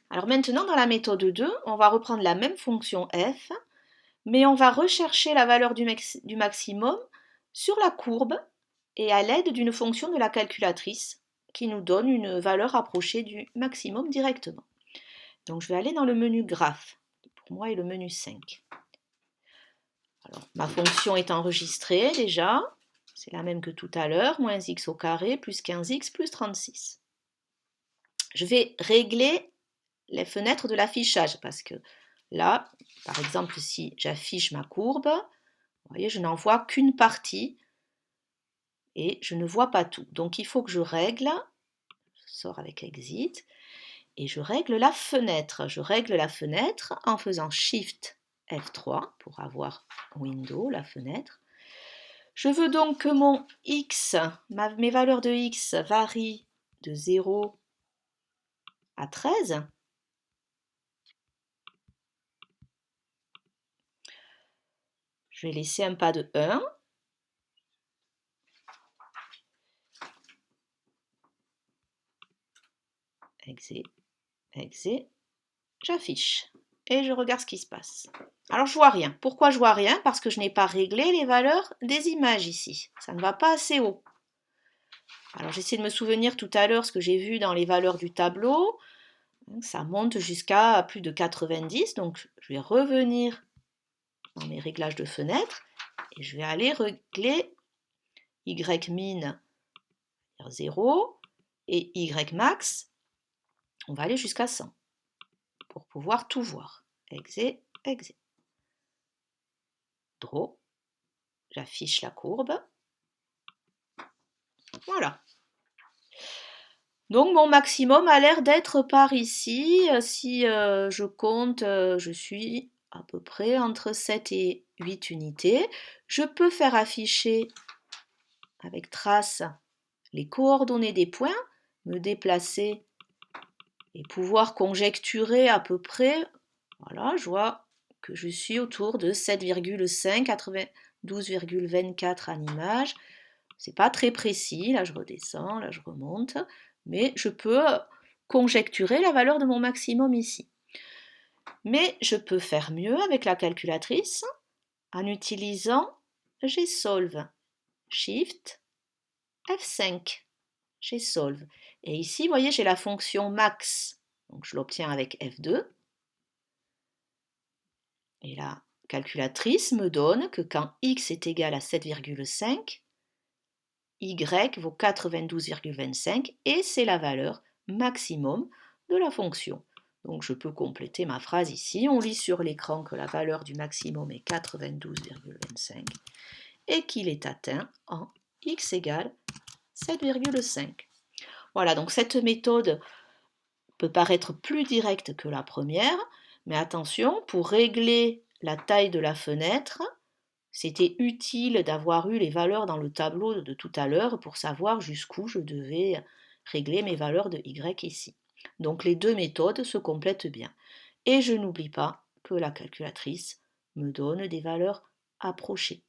Alors maintenant, dans la méthode 2, on va reprendre la même fonction f, mais on va rechercher la valeur du maximum sur la courbe et à l'aide d'une fonction de la calculatrice qui nous donne une valeur approchée du maximum directement. Donc je vais aller dans le menu graphe, qui pour moi est le menu 5. Alors, ma fonction est enregistrée déjà, c'est la même que tout à l'heure, moins x au carré plus 15x plus 36. Je vais régler les fenêtres de l'affichage parce que là, par exemple, si j'affiche ma courbe, vous voyez, je n'en vois qu'une partie et je ne vois pas tout. Donc il faut que je règle, je sors avec exit, et je règle la fenêtre. Je règle la fenêtre en faisant Shift F3 pour avoir Window, la fenêtre. Je veux donc que mon x, mes valeurs de x varient de 0 à 13. Je vais laisser un pas de 1. Exit, exit, j'affiche et je regarde ce qui se passe. Alors je vois rien. Pourquoi je vois rien? Parce que je n'ai pas réglé les valeurs des images ici. Ça ne va pas assez haut. Alors j'essaie de me souvenir tout à l'heure ce que j'ai vu dans les valeurs du tableau. Ça monte jusqu'à plus de 90, donc je vais revenir dans mes réglages de fenêtre et je vais aller régler Ymin 0 et Ymax, on va aller jusqu'à 100 pour pouvoir tout voir. Exit, exit. Draw, j'affiche la courbe. Voilà. Donc mon maximum a l'air d'être par ici. Si je compte, je suis à peu près entre 7 et 8 unités. Je peux faire afficher avec trace les coordonnées des points, me déplacer et pouvoir conjecturer à peu près. Voilà, je vois que je suis autour de 7,5, 92,24 en image. C'est pas très précis, là je redescends, là je remonte, mais je peux conjecturer la valeur de mon maximum ici. Mais je peux faire mieux avec la calculatrice en utilisant Gsolve. Shift F5. Gsolve. Et ici, vous voyez, j'ai la fonction max. Donc je l'obtiens avec F2. Et la calculatrice me donne que quand x est égal à 7,5, y vaut 92,25 et c'est la valeur maximum de la fonction. Donc je peux compléter ma phrase ici. On lit sur l'écran que la valeur du maximum est 92,25 et qu'il est atteint en x égale 7,5. Voilà, donc cette méthode peut paraître plus directe que la première, mais attention, pour régler la taille de la fenêtre, c'était utile d'avoir eu les valeurs dans le tableau de tout à l'heure pour savoir jusqu'où je devais régler mes valeurs de y ici. Donc les deux méthodes se complètent bien. Et je n'oublie pas que la calculatrice me donne des valeurs approchées.